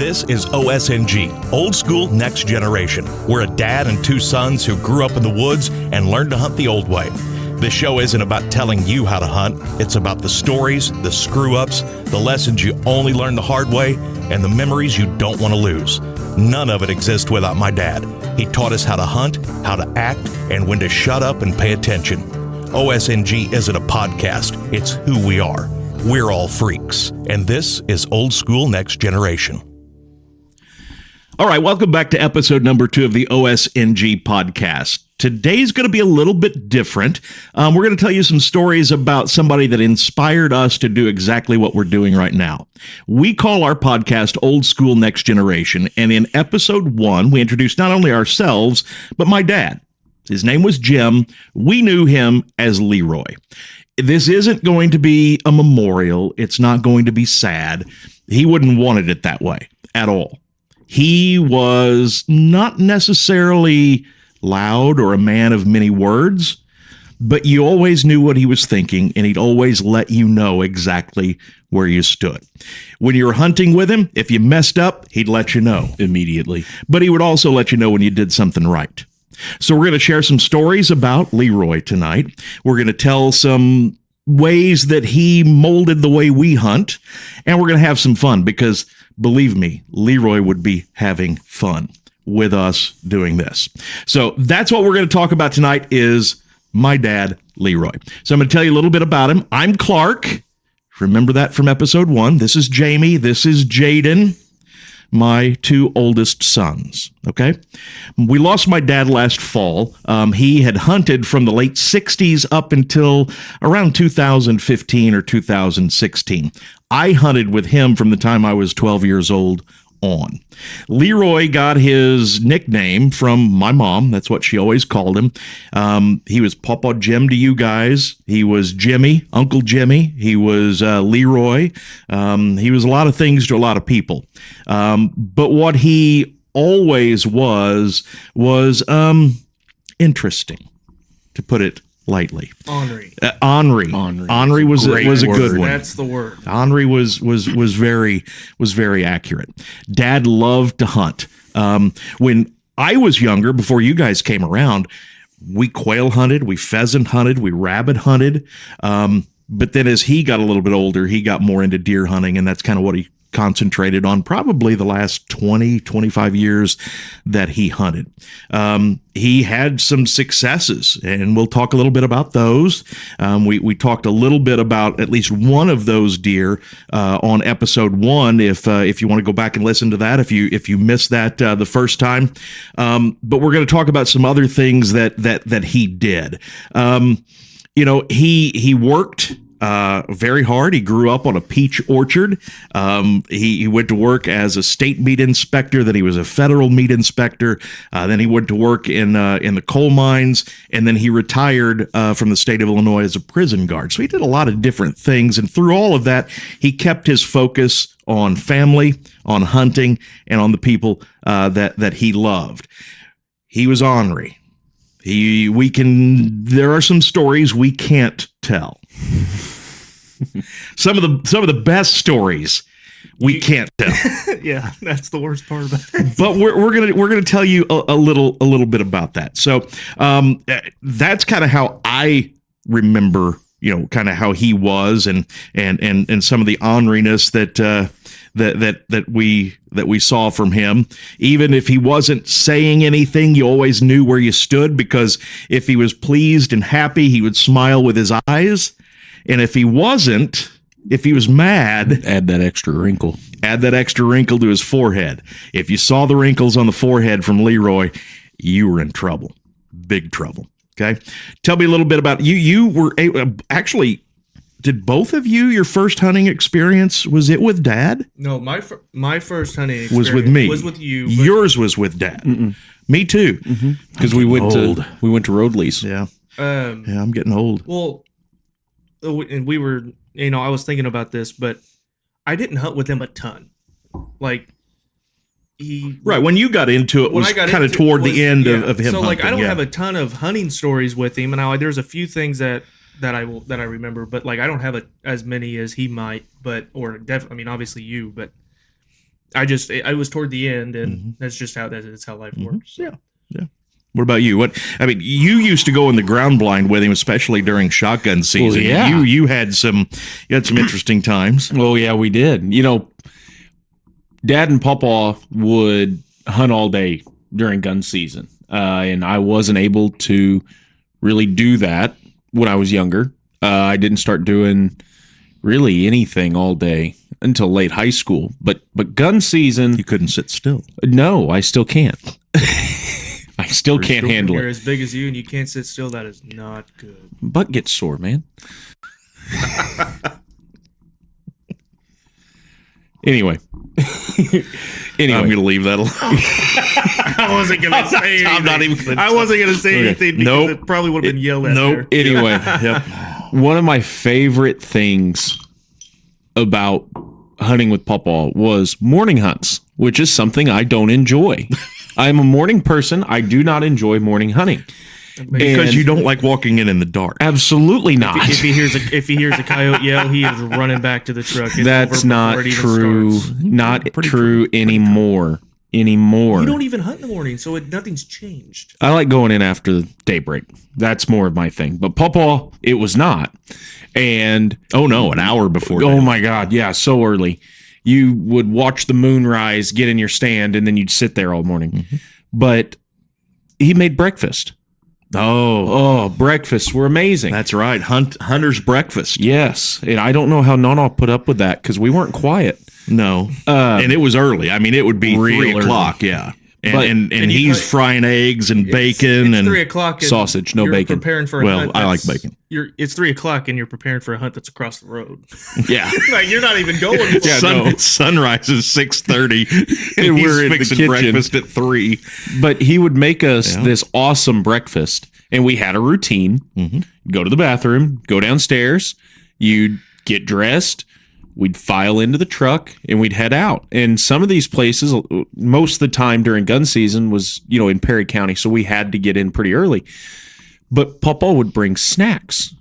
This is OSNG, Old School Next Generation. We're a dad and two sons who grew up in the woods and learned to hunt the old way. This show isn't about telling you how to hunt. It's about the stories, the screw-ups, the lessons you only learn the hard way, and the memories you don't want to lose. None of it exists without my dad. He taught us how to hunt, how to act, and when to shut up and pay attention. OSNG isn't a podcast. It's who we are. We're all freaks. And this is Old School Next Generation. All right, welcome back to episode number 2 of the OSNG podcast. Today's going to be a little bit different. We're going to tell you some stories about somebody that inspired us to do exactly what we're doing right now. We call our podcast Old School Next Generation, and in episode 1, we introduced not only ourselves, but my dad. His name was Jim. We knew him as Leroy. This isn't going to be a memorial. It's not going to be sad. He wouldn't wanted it that way at all. He was not necessarily loud or a man of many words, but you always knew what he was thinking, and he'd always let you know exactly where you stood. When you were hunting with him, if you messed up, he'd let you know immediately, but he would also let you know when you did something right. So we're going to share some stories about Leroy tonight. We're going to tell some ways that he molded the way we hunt, and we're going to have some fun because, believe me, Leroy would be having fun with us doing this. So that's what we're going to talk about tonight is my dad, Leroy. So I'm going to tell you a little bit about him. I'm Clark. Remember that from episode 1. This is Jamie. This is Jaden, my 2 oldest sons. Okay. We lost my dad last fall. He had hunted from the late 60s up until around 2015 or 2016. I hunted with him from the time I was 12 years old on. Leroy got his nickname from my mom. That's what she always called him. He was Papa Jim to you guys. He was Jimmy, Uncle Jimmy. He was Leroy. He was a lot of things to a lot of people. But what he always was interesting, to put it lightly. Ornery. Ornery was a good one. That's the word. Ornery was very accurate. Dad loved to hunt. When I was younger, before you guys came around, we quail hunted, we pheasant hunted, we rabbit hunted. But then as he got a little bit older, he got more into deer hunting, and that's kind of what he concentrated on probably the last 25 years that he hunted. He had some successes, and we'll talk a little bit about those. We talked a little bit about at least one of those deer on episode 1. If you want to go back and listen to that, if you missed that the first time, but we're going to talk about some other things that he did. He worked very hard. He grew up on a peach orchard. He went to work as a state meat inspector. Then he was a federal meat inspector. Then he went to work in the coal mines, and then he retired from the state of Illinois as a prison guard. So he did a lot of different things, and through all of that, he kept his focus on family, on hunting, and on the people that he loved. He was ornery. There are some stories we can't tell. Some of the best stories we can't tell. Yeah, that's the worst part about it. But we're gonna tell you a little bit about that. So that's kind of how I remember, kind of how he was, and some of the orneriness that we saw from him. Even if he wasn't saying anything, you always knew where you stood, because if he was pleased and happy, he would smile with his eyes. And if he wasn't, if he was mad, add that extra wrinkle to his forehead. If you saw the wrinkles on the forehead from Leroy, you were in trouble, big trouble. Okay. Tell me a little bit about you. You were actually, did both of you, your first hunting experience, was it with Dad? No, my first hunting experience was with me. Was with you. Yours was with Dad. Mm-mm. Me too. Because we went to road lease. Yeah. I'm getting old. Well, and we were, I was thinking about this, but I didn't hunt with him a ton. Like, when you got into it was kind of toward the end of him. So hunting, I don't have a ton of hunting stories with him, and there's a few things that I remember, but I don't have as many as he might, obviously you, but I was toward the end, and that's just that's how life works. Yeah. What about you? You used to go in the ground blind with him, especially during shotgun season. Well, yeah. You had some interesting times. Oh, yeah, we did. Dad and Papa would hunt all day during gun season. And I wasn't able to really do that when I was younger. I didn't start doing really anything all day until late high school. But gun season... You couldn't sit still. No, I still can't. I still can't handle You're it. as big as you and you can't sit still. That is not good. Butt gets sore, man. Anyway. I'm going to leave that alone. I wasn't going to say anything. I'm not even gonna I wasn't going to say anything because Nope. it probably would have been yelled at. Nope. There. Anyway, Yep. one of my favorite things about hunting with Papa was morning hunts, which is something I don't enjoy. I'm a morning person. I do not enjoy morning hunting. Because And- you don't like walking in the dark. Absolutely not. If he hears a coyote yell, he is running back to the truck. It's That's over not before it even true. starts. Not Pretty true anymore. You don't even hunt in the morning, so nothing's changed. I like going in after daybreak. That's more of my thing. But Papa, it was not. And Oh, no, an hour before. oh my God, yeah, so early. You would watch the moon rise, get in your stand, and then you'd sit there all morning. Mm-hmm. But he made breakfast. Oh, breakfasts were amazing. That's right. Hunter's breakfast. Yes. And I don't know how Nana put up with that because we weren't quiet. No. And it was early. I mean, it would be Real 3 o'clock. Yeah. But- And you he's cut- frying eggs and bacon It's and 3:00. And sausage, no you're bacon. Preparing for a Well, hunt. I like that's- bacon. It's 3:00 and you're preparing for a hunt that's across the road. yeah. Like you're not even going. For Yeah, it. no. Sunrise is 6:30 and And he's we're in the fixing kitchen. breakfast at 3. But he would make us Yeah. this awesome breakfast. And we had a routine. Go to the bathroom, go downstairs, you'd get dressed, we'd file into the truck, and we'd head out. And some of these places, most of the time during gun season was, in Perry County, so we had to get in pretty early. But Papa would bring snacks.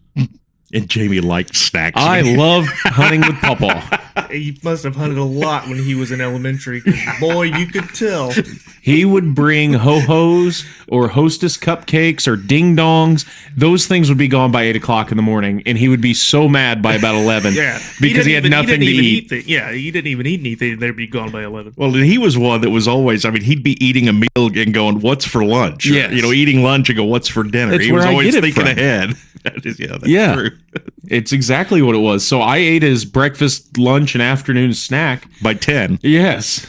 And Jamie liked snacks. I love hunting with Papa. He must have hunted a lot when he was in elementary. 'Cause boy, you could tell. He would bring ho-hos or Hostess cupcakes or ding-dongs. Those things would be gone by 8 o'clock in the morning, and he would be so mad by about 11 Yeah, because he had nothing to eat. He didn't even eat anything. They'd be gone by 11. Well, he was one that was always, he'd be eating a meal and going, what's for lunch? Or, Yes. eating lunch and go, what's for dinner? That's He was where I always get it thinking from. ahead. That's Yeah. true. It's exactly what it was. So I ate his breakfast, lunch, and afternoon snack. By 10. Yes.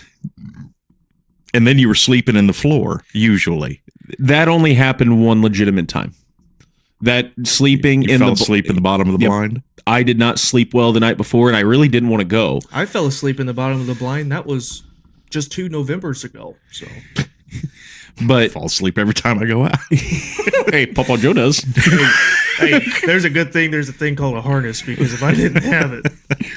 And then you were sleeping in the floor, usually. That only happened one legitimate time. That sleeping You in fell the asleep in the bottom of the Yep. blind. I did not sleep well the night before, and I really didn't want to go. I fell asleep in the bottom of the blind. That was just 2 Novembers ago. So But Fall asleep every time I go out. hey, Papa Joe does. hey, there's a good thing. There's a thing called a harness because if I didn't have it,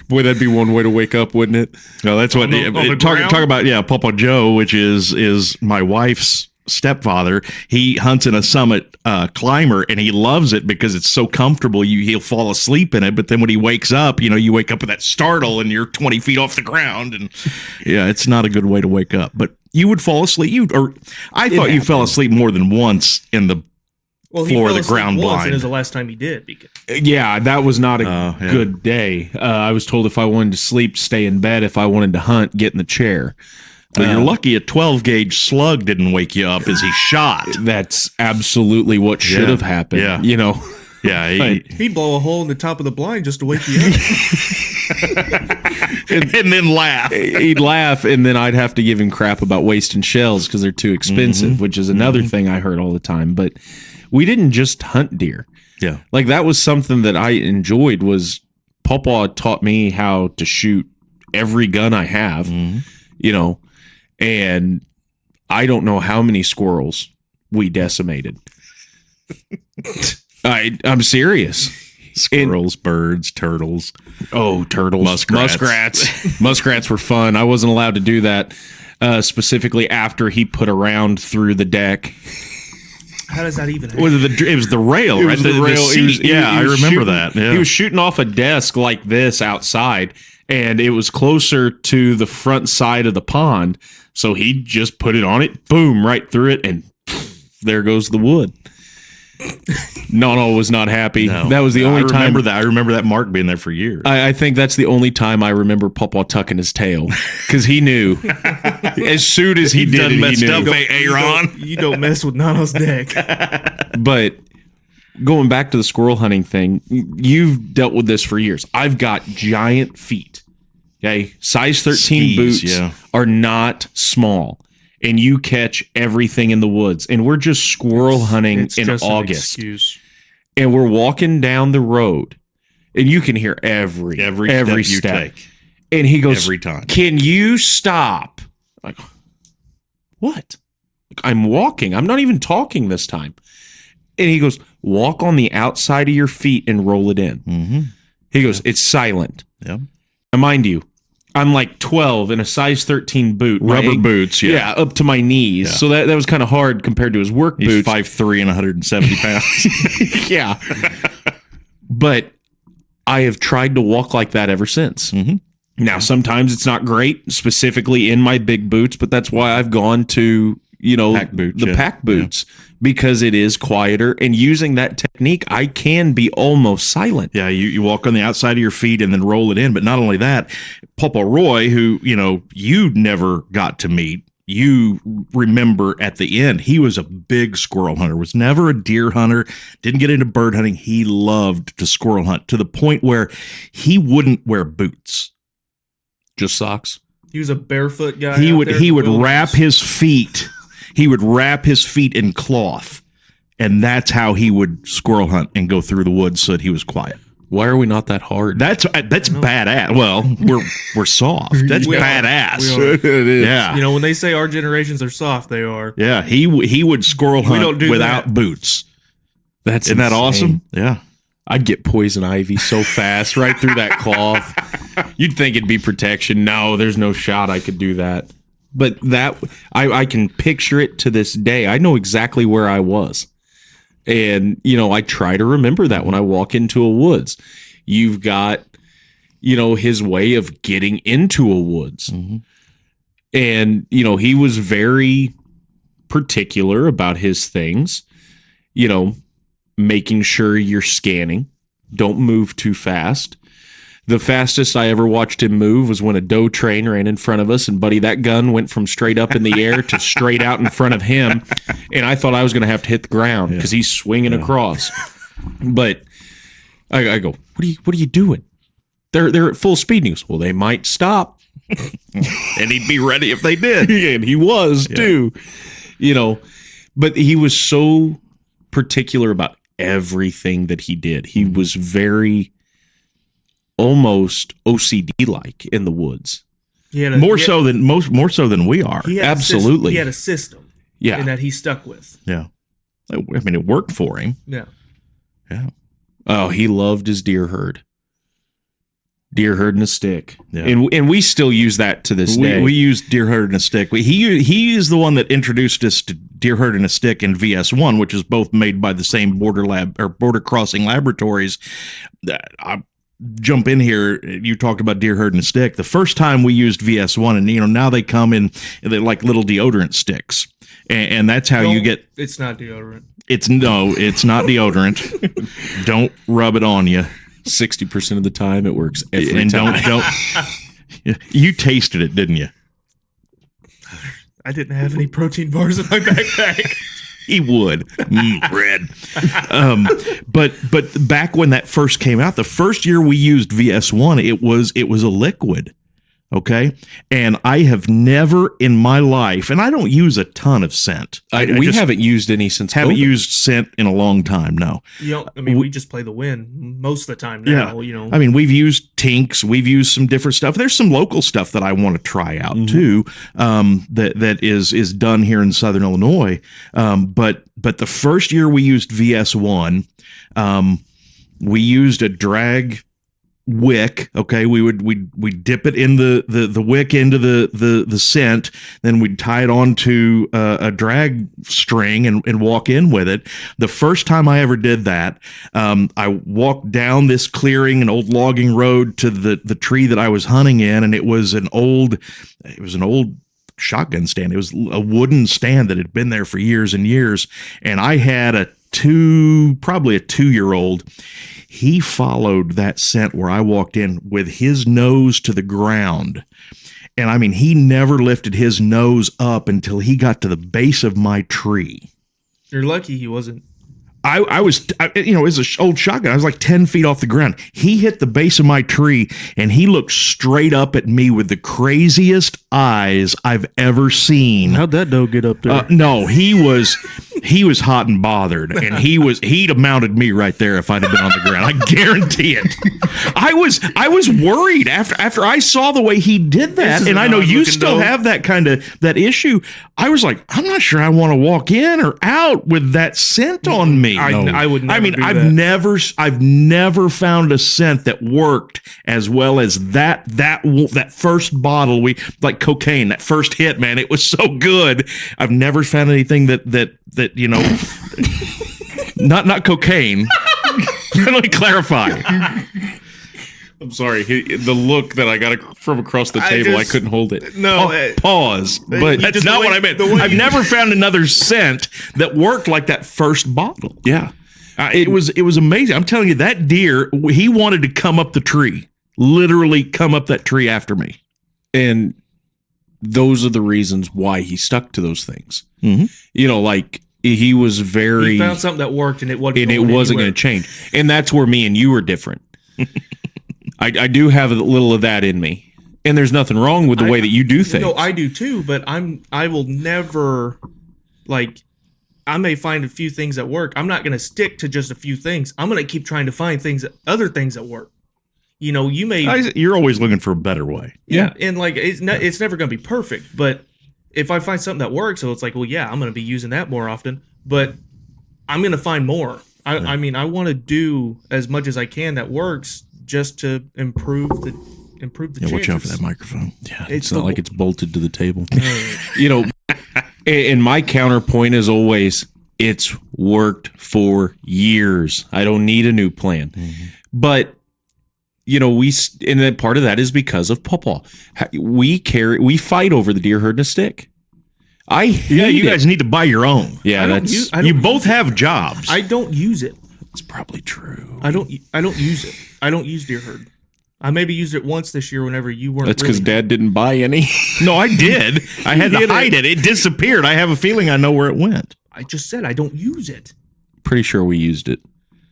Boy, that'd be one way to wake up, wouldn't it? No, that's what On the talk ground? about. Papa Joe, which is my wife's stepfather. He hunts in a summit climber, and he loves it because it's so comfortable. He'll fall asleep in it, but then when he wakes up, you wake up with that startle, and you're 20 feet off the ground, and yeah, it's not a good way to wake up. But you would fall asleep. I thought you fell asleep more than once in the well, floor of he fell the asleep ground once, blind. and it was the last time he did. Because Yeah, that was not a yeah. good day. I was told if I wanted to sleep, stay in bed. If I wanted to hunt, get in the chair. But you're lucky a 12 gauge slug didn't wake you up as he shot. That's absolutely what should Yeah. have happened. Yeah. Yeah, Right. he'd blow a hole in the top of the blind just to wake you up. and then laugh. He'd laugh, and then I'd have to give him crap about wasting shells because they're too expensive, which is another thing I heard all the time. But we didn't just hunt deer. Yeah. Like, that was something that I enjoyed. Was Papa taught me how to shoot every gun I have, and I don't know how many squirrels we decimated. I'm serious. Squirrels, birds, turtles. Oh, turtles. Muskrats. Muskrats were fun. I wasn't allowed to do that, specifically after he put a round through the deck. How does that even happen? It was the rail, right? The rail. seat. He was I remember shooting- that. Yeah. He was shooting off a desk like this outside, and it was closer to the front side of the pond. So he just put it on it, boom, right through it, and there goes the wood. Nono was not happy. No. That was the only time. I remember that mark being there for years. I think that's the only time I remember Pawpaw tucking his tail, because he knew as soon as he did it, he knew. Aaron. You don't mess with Nano's neck. But going back to the squirrel hunting thing, you've dealt with this for years. I've got giant feet. Okay, size 13 Skis, boots yeah. are not small, and you catch everything in the woods. And we're just squirrel hunting It's in just an August, excuse. and we're walking down the road, and you can hear every step you step. take. And he goes, Every time. "Can you stop?" Like, what? Like, I'm walking. I'm not even talking this time. And he goes, "Walk on the outside of your feet and roll it in." Mm-hmm. He goes, "It's silent." Yep. Now, mind you, I'm like 12 in a size 13 boot. Rubber boots, yeah. up to my knees. Yeah. So that was kind of hard compared to his work He's boots. 5'3" and 170 pounds. Yeah. But I have tried to walk like that ever since. Mhm. Now, sometimes it's not great, specifically in my big boots, but that's why I've gone to, Pack boots, the yeah. pack boots, because it is quieter. And using that technique, I can be almost silent. Yeah, you walk on the outside of your feet and then roll it in. But not only that, Papa Roy, who, you never got to meet, you remember at the end, he was a big squirrel hunter, was never a deer hunter, didn't get into bird hunting. He loved to squirrel hunt to the point where he wouldn't wear boots. Just socks. He was a barefoot guy. He out would there in the wrap wilderness. his feet. He would wrap his feet in cloth. And that's how he would squirrel hunt and go through the woods so that he was quiet. Why are we not that hard? That's badass. Well, we're soft. That's We are. badass. We are. It is. Yeah. When they say our generations are soft, they are. Yeah. He would squirrel We hunt don't do without that. boots. That's Isn't that insane. awesome? Yeah. I'd get poison ivy so fast right through that cloth. You'd think it'd be protection. No, there's no shot I could do that. But that I can picture it to this day. I know exactly where I was. And, I try to remember that when I walk into a woods. You've got, his way of getting into a woods. Mm-hmm. And, he was very particular about his things, making sure you're scanning. Don't move too fast. The fastest I ever watched him move was when a doe train ran in front of us, and buddy, that gun went from straight up in the air to straight out in front of him, and I thought I was going to have to hit the ground because he's swinging across. But I go, what are you doing? They're at full speed. And he goes, well, they might stop, And he'd be ready if they did. and he was too, But he was so particular about everything that he did. He was very almost OCD like in the woods. More so than we are. Absolutely. He had a system. Yeah. And that he stuck with. Yeah. I mean, it worked for him. Yeah. Yeah. Oh, he loved his deer herd. Deer herd and a stick. Yeah. And we still use that to this day. We used deer herd and a stick. He is the one that introduced us to deer herd and a stick and VS1, which is both made by the same border crossing laboratories. I jump in here. You talked about deer herd and a stick. The first time we used VS1, and now they come in they're like little deodorant sticks, and that's how you get. It's not deodorant. It's not deodorant. Don't rub it on you. 60% of the time it works every And time. don't. You tasted it, didn't you? I didn't have any protein bars in my backpack. He would. Red. But back when that first came out, the first year we used VS1, it was a liquid. Okay. And I have never in my life, and I don't use a ton of scent. We haven't used any since haven't COVID. used scent in a long time. No. We just play the wind most of the time now. I mean, we've used tinks, we've used some different stuff. There's some local stuff that I want to try out too. That is done here in Southern Illinois. But the first year we used VS1, we used a drag wick. Okay, we'd dip it in the wick into the scent, then we'd tie it onto a drag string and walk in with it. The first time I ever did that, I walked down this clearing, an old logging road, to the tree that I was hunting in, and it was an old shotgun stand. It was a wooden stand that had been there for years and years, and I had probably a 2-year-old. He followed that scent where I walked in with his nose to the ground. And I mean, he never lifted his nose up until he got to the base of my tree. You're lucky he wasn't. I was, it was an old shotgun. I was like 10 feet off the ground. He hit the base of my tree and he looked straight up at me with the craziest eyes I've ever seen. How'd that doe get up there? No, he was hot and bothered, and he'd have mounted me right there if I'd have been on the ground. I guarantee it. I was worried after I saw the way he did that, and I know you still have that issue. I was like, I'm not sure I want to walk in or out with that scent on me. I would never. I mean, do I've never found a scent that worked as well as that first bottle. We like cocaine. That first hit, man, it was so good. I've never found anything that not cocaine. Let me clarify. I'm sorry. The look that I got from across the table, I couldn't hold it. No. Pause. But that's not what I meant. I've never found another scent that worked like that first bottle. Yeah. It was amazing. I'm telling you, that deer, he wanted to come up the tree. Literally come up that tree after me. And those are the reasons why he stuck to those things. Mm-hmm. Like he was very... He found something that worked and it wasn't going to change. And that's where me and you are different. I do have a little of that in me. And there's nothing wrong with the way that you do things. No, I do too, but I will never, I may find a few things that work. I'm not going to stick to just a few things. I'm going to keep trying to find other things that work. You may... You're always looking for a better way. Yeah. And it's never going to be perfect, but if I find something that works, so it's like, well, yeah, I'm going to be using that more often, but I'm going to find more. I mean, I want to do as much as I can that works just to improve the chances. Watch out for that microphone. Yeah, it's not like it's bolted to the table. And my counterpoint is always, it's worked for years. I don't need a new plan. Mm-hmm. But and then part of that is because of Pawpaw. We fight over the deer herd and a stick. You guys need to buy your own. Yeah, you both have jobs. I don't use it. It's probably true. I don't use it. I don't use deer herd. I maybe used it once this year whenever you weren't. That's because Dad didn't buy any. No, I did. I had to hide it. It disappeared. I have a feeling I know where it went. I just said I don't use it. Pretty sure we used it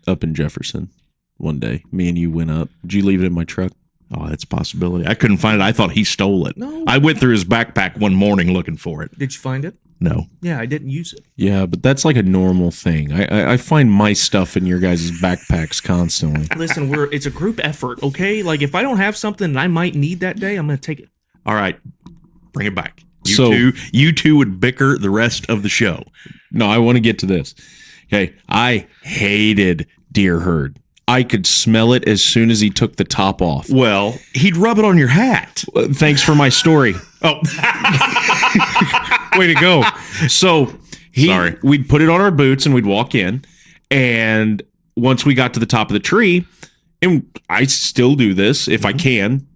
up in Jefferson one day. Me and you went up. Did you leave it in my truck? Oh, that's a possibility. I couldn't find it. I thought he stole it. No. I went through his backpack one morning looking for it. Did you find it? No. Yeah, I didn't use it. Yeah, but that's like a normal thing. I find my stuff in your guys' backpacks constantly. Listen, it's a group effort, okay? Like, if I don't have something that I might need that day, I'm going to take it. All right. Bring it back. You two would bicker the rest of the show. No, I want to get to this. Okay, I hated deer herd. I could smell it as soon as he took the top off. Well, he'd rub it on your hat. Thanks for my story. Oh. Way to go. So we'd put it on our boots and we'd walk in. And once we got to the top of the tree, and I still do this if I can.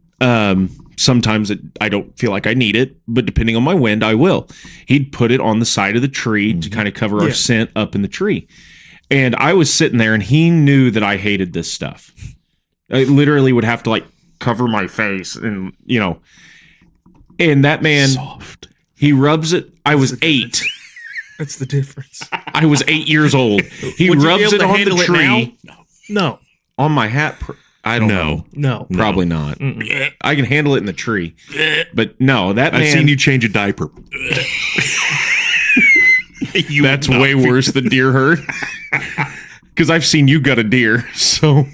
Sometimes I don't feel like I need it, but depending on my wind, I will. He'd put it on the side of the tree to kind of cover our scent up in the tree. And I was sitting there and he knew that I hated this stuff. I literally would have to cover my face and, and that man, soft. He rubs it. I was 8. That's the difference. I was 8 years old. He rubs it on the tree. No. On my hat. I don't know. No. Probably not. Mm-mm. I can handle it in the tree. But no, that man. I've seen you change a diaper. That's way worse than deer herd. Because I've seen you gut a deer, so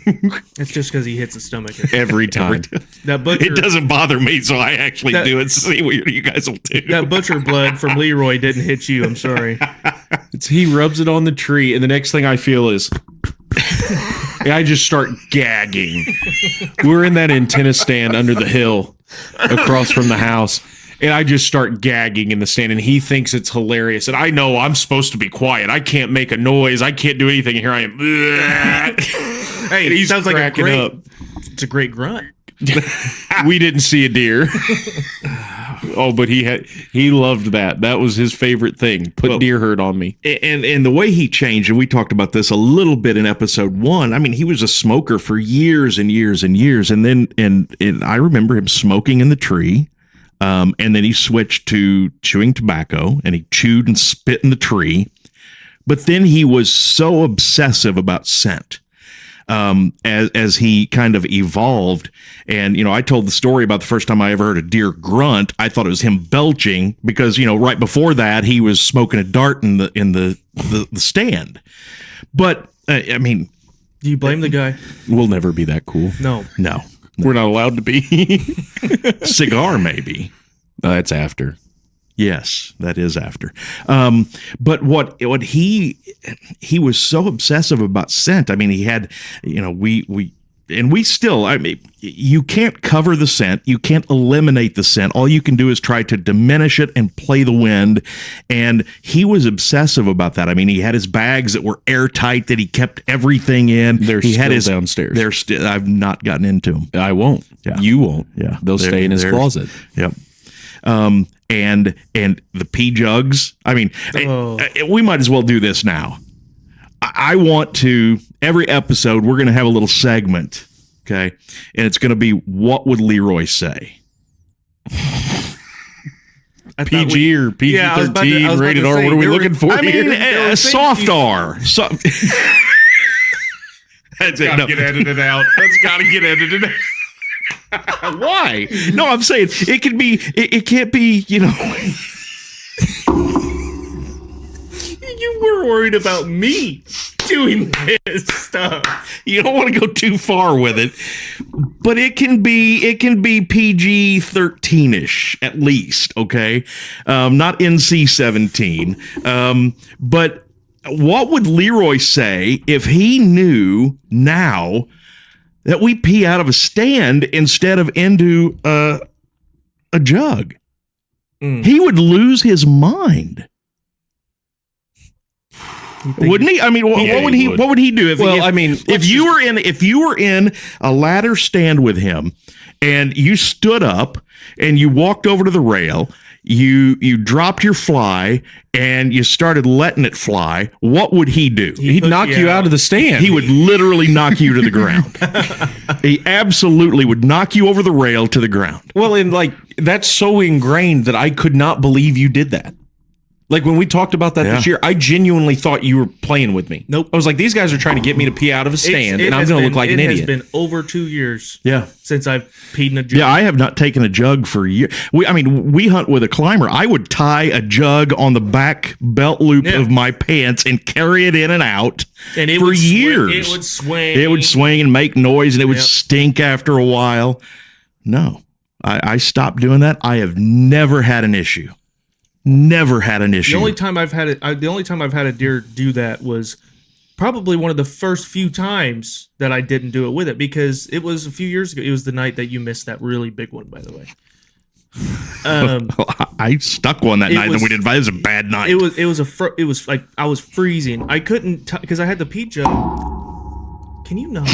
it's just because he hits the stomach every time. That butcher, it doesn't bother me, so I actually do it. See what you guys will do. That butcher blood from Leroy didn't hit you. I'm sorry. He rubs it on the tree, and the next thing I feel is I just start gagging. We're in that antenna stand under the hill across from the house. And I just start gagging in the stand, and he thinks it's hilarious. And I know I'm supposed to be quiet. I can't make a noise. I can't do anything. Here I am. Hey, He sounds like cracking up. It's a great grunt. We didn't see a deer. Oh, but he loved that. That was his favorite thing. Put deer herd on me. And the way he changed, and we talked about this a little bit in episode 1. I mean, he was a smoker for years and years and years, and then and I remember him smoking in the tree. And then he switched to chewing tobacco, and he chewed and spit in the tree. But then he was so obsessive about scent as he kind of evolved. And, I told the story about the first time I ever heard a deer grunt. I thought it was him belching because, right before that, he was smoking a dart in the stand. But, I mean... Do you blame the guy? We'll never be that cool. No. We're not allowed to be. Cigar, maybe. That's after. Yes, that is after. But what he was so obsessive about scent. I mean, he had, we still, I mean, you can't cover the scent. You can't eliminate the scent. All you can do is try to diminish it and play the wind. And he was obsessive about that. I mean, he had his bags that were airtight that he kept everything in. They're still downstairs. They're still. I've not gotten into them. I won't. Yeah. You won't. Yeah. They'll stay in his closet. Yep. And the pea jugs. I mean, we might as well do this now. I want to, every episode, we're going to have a little segment, okay? And it's going to be, what would Leroy say? PG or PG-13, rated R, what are we looking for here? Soft R. That's got to get edited out. That's got to get edited out. Why? No, I'm saying it can be. It can't be. You were worried about me doing this stuff. You don't want to go too far with it, but it can be. It can be PG-13ish at least. Okay, not NC-17. But what would Leroy say if he knew now that we pee out of a stand instead of into a jug? He would lose his mind, wouldn't he? I mean, what would he do if you were in a ladder stand with him and you stood up and you walked over to the rail, you dropped your fly and you started letting it fly, what would he do? He'd knock you out of the stand. He would literally knock you to the ground. He absolutely would knock you over the rail to the ground. Well, and that's so ingrained that I could not believe you did that. Like when we talked about that this year, I genuinely thought you were playing with me. Nope. I was like, these guys are trying to get me to pee out of a stand, and I'm going to look like an idiot. It has been over 2 years since I've peed in a jug. Yeah, I have not taken a jug for years. We hunt with a climber. I would tie a jug on the back belt loop of my pants and carry it in and out and for years. It would swing. It would swing and make noise, and it would stink after a while. No, I stopped doing that. I have never had an issue. Never had an issue. The only time I've had a deer do that was probably one of the first few times that I didn't do it with it, because it was a few years ago. It was the night that you missed that really big one, by the way. I stuck one that night, and we didn't. It was a bad night. It was like I was freezing. I couldn't because I had the pea jug. Can you not?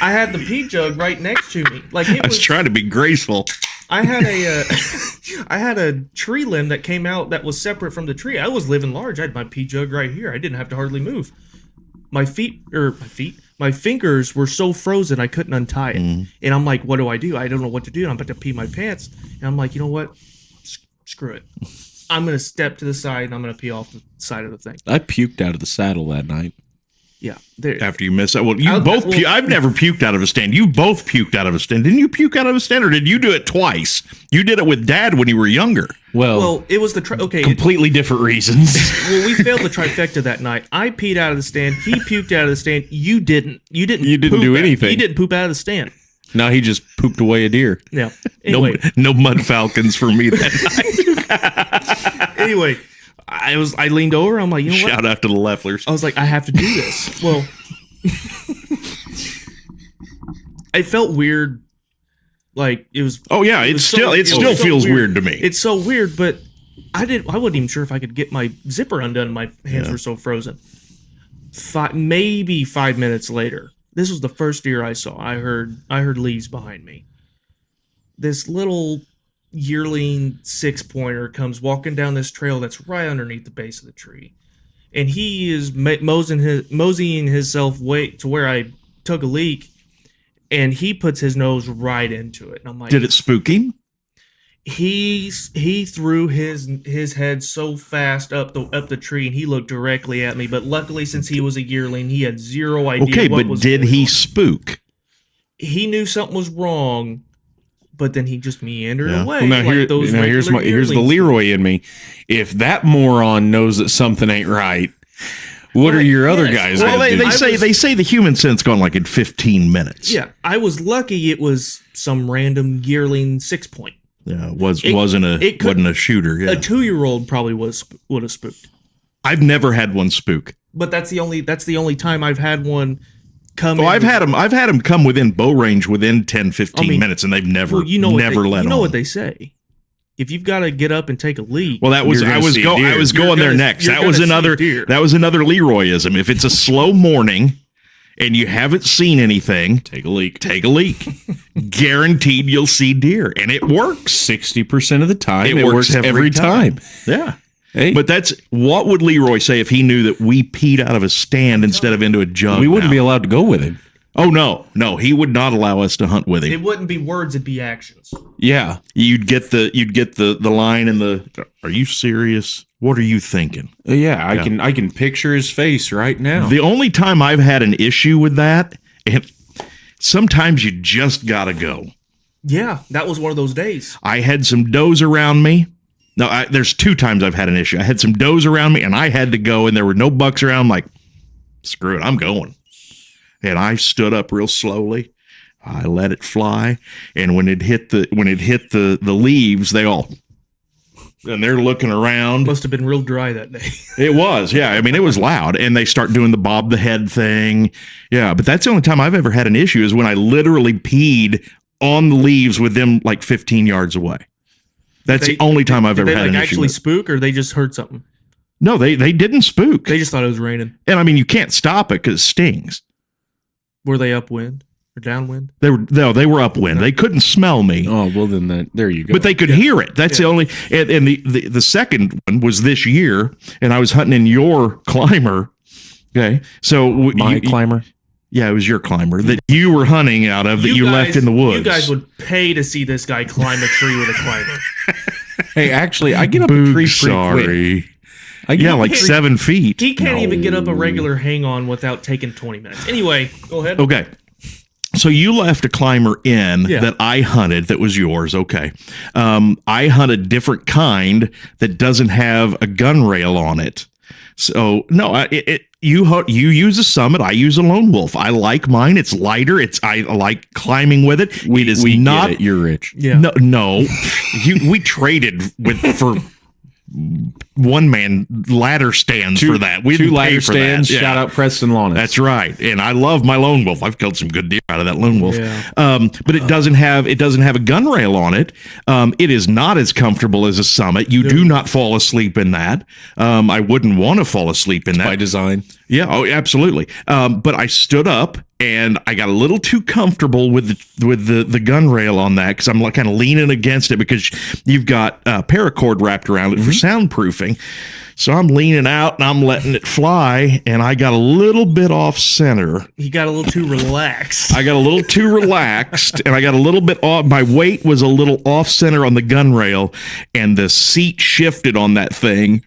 I had the pea jug right next to me. I was trying to be graceful. I had a tree limb that came out that was separate from the tree. I was living large. I had my pea jug right here. I didn't have to hardly move. My fingers were so frozen I couldn't untie it. And I'm like, what do? I don't know what to do. And I'm about to pee my pants. And I'm like, you know what? Screw it. I'm going to step to the side and I'm going to pee off the side of the thing. I puked out of the saddle that night. Yeah. After you missed that. Well, I've never puked out of a stand. You both puked out of a stand. Didn't you puke out of a stand, or did you do it twice? You did it with Dad when you were younger. Well, it was completely different reasons. Well, we failed the trifecta that night. I peed out of the stand. He puked out of the stand. You didn't. You didn't do anything. You didn't poop out of the stand. No, he just pooped away a deer. Yeah. Anyway. No mud falcons for me that night. Anyway. I leaned over. I'm like, you know what? Shout out to the Lefflers. I was like, I have to do this. Well, it felt weird. Like it was. Oh yeah, it still feels weird to me. It's so weird, but I wasn't even sure if I could get my zipper undone. My hands were so frozen. Maybe 5 minutes later, this was the first deer I saw. I heard leaves behind me. This little yearling 6-pointer comes walking down this trail that's right underneath the base of the tree, and he is moseying himself way to where I took a leak, and he puts his nose right into it. And I'm like, did it spook him? He threw his head so fast up the tree, and he looked directly at me. But luckily, since he was a yearling, he had zero idea. Okay, what but was did going he on. spook? He knew something was wrong, but then he just meandered away. Well, now, here's the yearlings. Leroy in me. If that moron knows that something ain't right, what are your other guys? Well, gonna do? they say the human scent's gone like in 15 minutes. Yeah, I was lucky. It was some random yearling 6-point. Yeah, wasn't a shooter. Yeah. A 2-year-old probably would have spooked. I've never had one spook. But that's the only time I've had one come. Oh, I've had them come within bow range within 10, 15 minutes, and they've never let on. You know what they say. If you've got to get up and take a leak. Well, I was going there next. That was another Leroyism. If it's a slow morning and you haven't seen anything, take a leak. Guaranteed you'll see deer, and it works 60% of the time. It works every time. Yeah. Hey. But that's what would Leroy say if he knew that we peed out of a stand instead of into a jug? We wouldn't be allowed to go with him. Oh no, he would not allow us to hunt with him. It wouldn't be words; it'd be actions. Yeah, you'd get the line and the. Are you serious? What are you thinking? Yeah, I can picture his face right now. The only time I've had an issue with that, and sometimes you just gotta go. Yeah, that was one of those days. I had some does around me. No, there's 2 times I've had an issue. I had some does around me, and I had to go, and there were no bucks around. I'm like, screw it, I'm going. And I stood up real slowly. I let it fly, and when it hit the leaves, they all, and they're looking around. Must have been real dry that day. It was, yeah. I mean, it was loud, and they start doing the bob the head thing. Yeah, but that's the only time I've ever had an issue is when I literally peed on the leaves with them like 15 yards away. That's the only time I've ever had an issue. Did they actually spook, or they just heard something? No, they didn't spook. They just thought it was raining. And I mean, you can't stop it because it stings. Were they upwind or downwind? They were upwind. They couldn't smell me. Oh, well then there you go. But they could hear it. That's the only. And the second one was this year, and I was hunting in your climber. Okay, so my climber. Yeah, it was your climber that you were hunting out of that you left in the woods. You guys would pay to see this guy climb a tree with a climber. Hey, actually, I get up a tree pretty quick. Like 7 feet. He can't even get up a regular hang-on without taking 20 minutes. Anyway, go ahead. Okay. So you left a climber in that I hunted that was yours. Okay. I hunt a different kind that doesn't have a gun rail on it. So no, you use a Summit. I use a Lone Wolf. I like mine. It's lighter. I like climbing with it. We not. Get it. You're rich. Yeah. No. We traded for one-man ladder stands for that. We 2 ladder stands. Yeah. Shout out Preston Lawrence. That's right. And I love my Lone Wolf. I've killed some good deer out of that Lone Wolf. Yeah. But it doesn't have a gun rail on it. It is not as comfortable as a Summit. You do not fall asleep in that. I wouldn't want to fall asleep in that by design. Yeah. Oh, absolutely. But I stood up and I got a little too comfortable with the gun rail on that because I'm like kind of leaning against it because you've got paracord wrapped around it for soundproofing. So I'm leaning out and I'm letting it fly, and I got a little bit off center. You got a little too relaxed. I got a little too relaxed, and I got a little bit off. My weight was a little off center on the gun rail, and the seat shifted on that thing.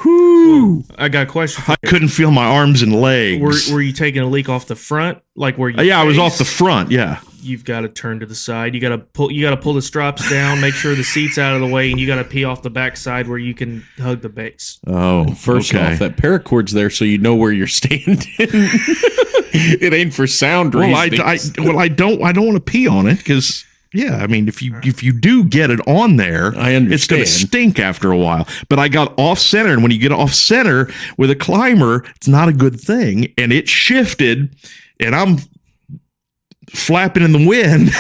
Whoo! I got a question. I couldn't feel my arms and legs. Were you taking a leak off the front, like where you? Yeah, I was off the front. Yeah. You've got to turn to the side. You got to pull the straps down, make sure the seat's out of the way, and you got to pee off the back side where you can hug the base. Oh, first off, that paracord's there so you know where you're standing. It ain't for sound reasons. I don't want to pee on it because. Yeah, I mean, if you do get it on there, I understand. It's going to stink after a while. But I got off center, and when you get off center with a climber, it's not a good thing. And it shifted, and flapping in the wind.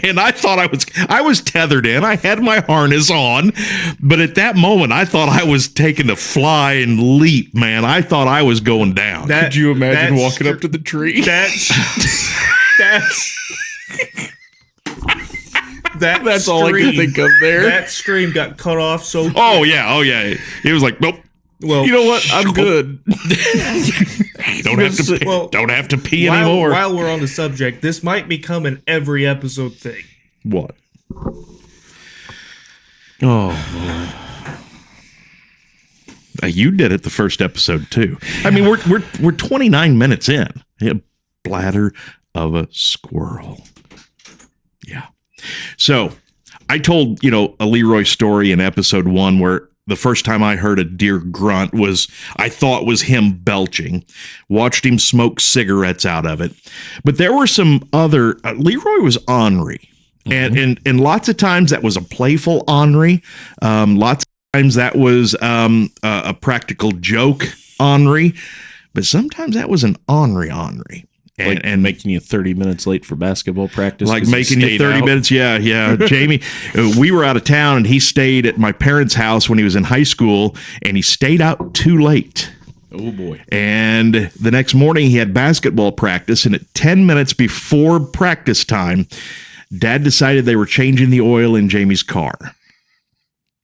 And I thought I was tethered in. I had my harness on, but at that moment, I thought I was taking a fly and leap, man. I thought I was going down. Could you imagine walking up to the tree? That's all I could think of there. That stream got cut off so quick. Oh yeah. It was like, nope. Well, you know what? I'm good. Don't have to pee anymore. While we're on the subject, this might become an every episode thing. What? Oh, you did it the first episode too. I mean, we're 29 minutes in. Yeah, bladder of a squirrel. Yeah. So I told, a Leroy story in episode 1 where the first time I heard a deer grunt I thought was him belching. Watched him smoke cigarettes out of it. But there were some other, Leroy was ornery. And lots of times that was a playful ornery. Lots of times that was a practical joke ornery. But sometimes that was an ornery. And making you 30 minutes late for basketball practice. Like making you 30 minutes. Yeah. Jamie, we were out of town and he stayed at my parents' house when he was in high school and he stayed out too late. Oh, boy. And the next morning he had basketball practice, and at 10 minutes before practice time, Dad decided they were changing the oil in Jamie's car.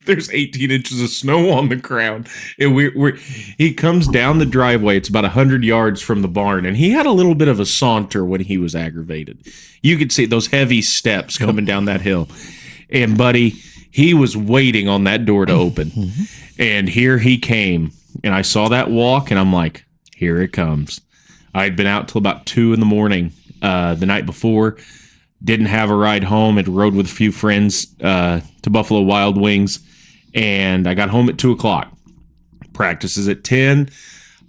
There's 18 inches of snow on the ground. And he comes down the driveway. It's about 100 yards from the barn. And he had a little bit of a saunter when he was aggravated. You could see those heavy steps coming down that hill. And, buddy, he was waiting on that door to open. And here he came. And I saw that walk, and I'm like, here it comes. I had been out till about 2 in the morning the night before. Didn't have a ride home. Had rode with a few friends to Buffalo Wild Wings. And I got home at 2 o'clock. Practice is at 10.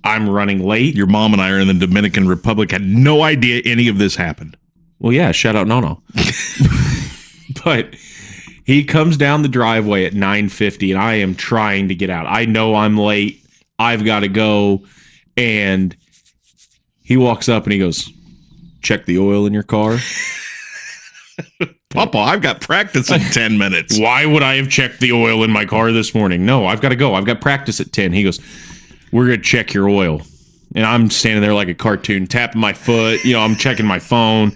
I'm running late. Your mom and I are in the Dominican Republic. Had no idea any of this happened. Well, yeah, shout out Nono. But he comes down the driveway at 9:50, and I am trying to get out. I know I'm late. I've got to go. And he walks up and he goes, check the oil in your car. Papa, I've got practice in 10 minutes. Why would I have checked the oil in my car this morning? No, I've got to go. I've got practice at 10. He goes, we're going to check your oil. And I'm standing there like a cartoon, tapping my foot. I'm checking my phone.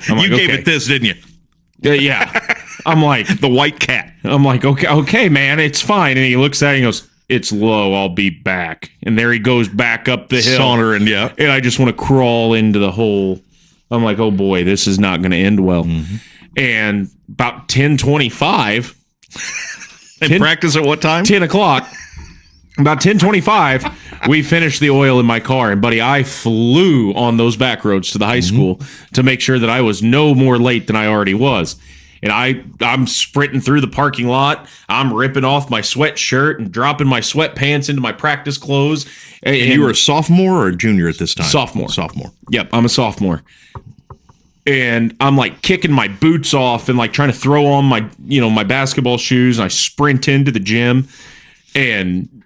I'm like, you gave it this, didn't you? Yeah. I'm like, the white cat. I'm like, okay, man, it's fine. And he looks at it and he goes, it's low. I'll be back. And there he goes back up the hill. Sauntering, yeah. And I just want to crawl into the hole. I'm like, oh boy, this is not going to end well. Mm-hmm. And about 10:25. And practice at what time? 10 o'clock. About 10:25, we finished the oil in my car. And, buddy, I flew on those back roads to the high school to make sure that I was no more late than I already was. And I'm sprinting through the parking lot. I'm ripping off my sweatshirt and dropping my sweatpants into my practice clothes. And you were a sophomore or a junior at this time? Sophomore. Yep, I'm a sophomore. And I'm like kicking my boots off and like trying to throw on my, my basketball shoes. And I sprint into the gym. And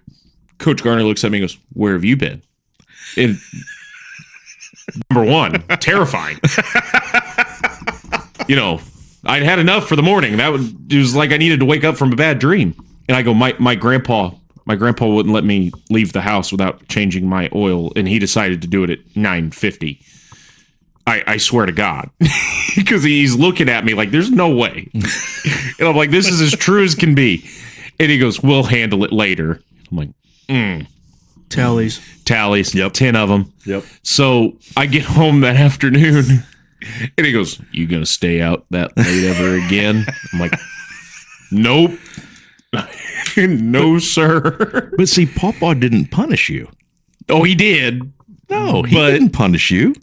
Coach Garner looks at me and goes, where have you been? And number one, terrifying. I'd had enough for the morning. It was like I needed to wake up from a bad dream. And I go, my grandpa wouldn't let me leave the house without changing my oil, and he decided to do it at 9:50. I swear to God, because he's looking at me like there's no way. And I'm like, this is as true as can be. And he goes, we'll handle it later. I'm like, Tallies. Yep. 10 of them. Yep. So I get home that afternoon. And he goes, you going to stay out that late ever again? I'm like, nope. No, sir. But see, Papa didn't punish you. Oh, he did. No, he didn't punish you.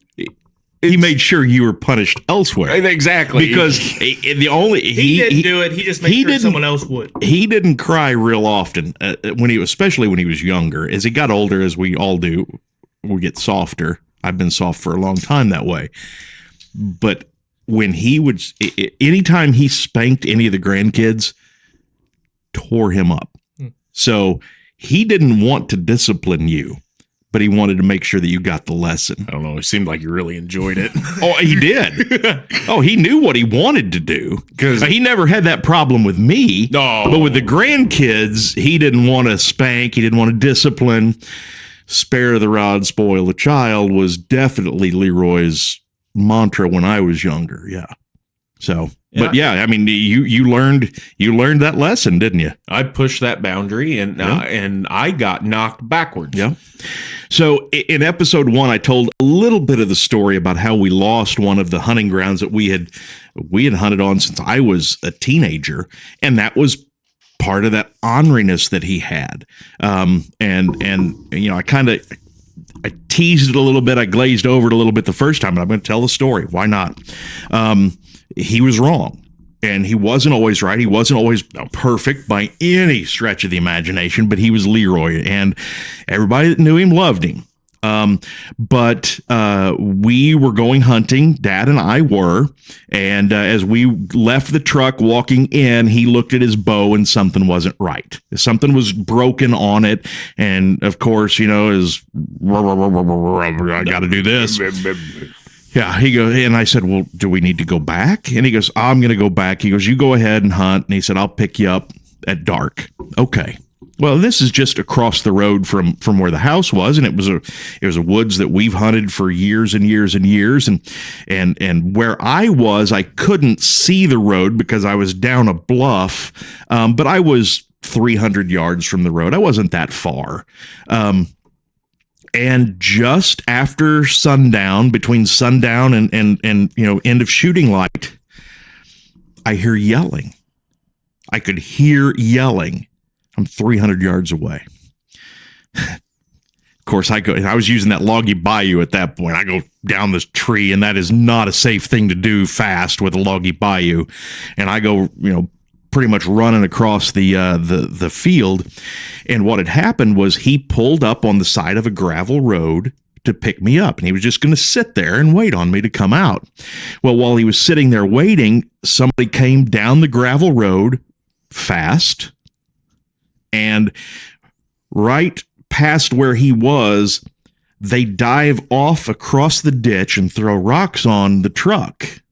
He made sure you were punished elsewhere. Exactly. Because He didn't do it. He just made sure someone else would. He didn't cry real often, especially when he was younger. As he got older, as we all do, we get softer. I've been soft for a long time that way. But when anytime he spanked any of the grandkids, tore him up. So he didn't want to discipline you, but he wanted to make sure that you got the lesson. I don't know. It seemed like you really enjoyed it. Oh, he did. Oh, he knew what he wanted to do because he never had that problem with me. No. But with the grandkids, he didn't want to spank. He didn't want to discipline. Spare the rod, spoil the child was definitely Leroy's mantra when I was younger. Yeah. So, but yeah, I mean, you learned that lesson, didn't you? I pushed that boundary and I got knocked backwards. Yeah. So in episode 1, I told a little bit of the story about how we lost one of the hunting grounds that we had hunted on since I was a teenager, and that was part of that orneriness that he had. And you know, I teased it a little bit. I glazed over it a little bit the first time, but I'm going to tell the story. Why not? He was wrong, and he wasn't always right. He wasn't always perfect by any stretch of the imagination, but he was Leroy, and everybody that knew him loved him. But we were going hunting, Dad and I were, and as we left the truck walking in, he looked at his bow and something wasn't right. Something was broken on it, and of course, you know, I got to do this. Yeah, he goes, and I said, well, do we need to go back? And he goes, I'm going to go back. He goes, you go ahead and hunt. And he said, I'll pick you up at dark. Okay. Well, this is just across the road from where the house was, and it was a woods that we've hunted for years and years and years, and where I was, I couldn't see the road because I was down a bluff, but I was 300 yards from the road. I wasn't that far. And just after sundown, between sundown and you know, end of shooting light, I hear yelling. I could hear yelling. I'm 300 yards away. Of course, I was using that loggy bayou at that point. I go down this tree, and that is not a safe thing to do fast with a loggy bayou. And I go, you know, pretty much running across the field. And what had happened was he pulled up on the side of a gravel road to pick me up, and he was just going to sit there and wait on me to come out. Well, while he was sitting there waiting, somebody came down the gravel road fast, and right past where he was, they dive off across the ditch and throw rocks on the truck,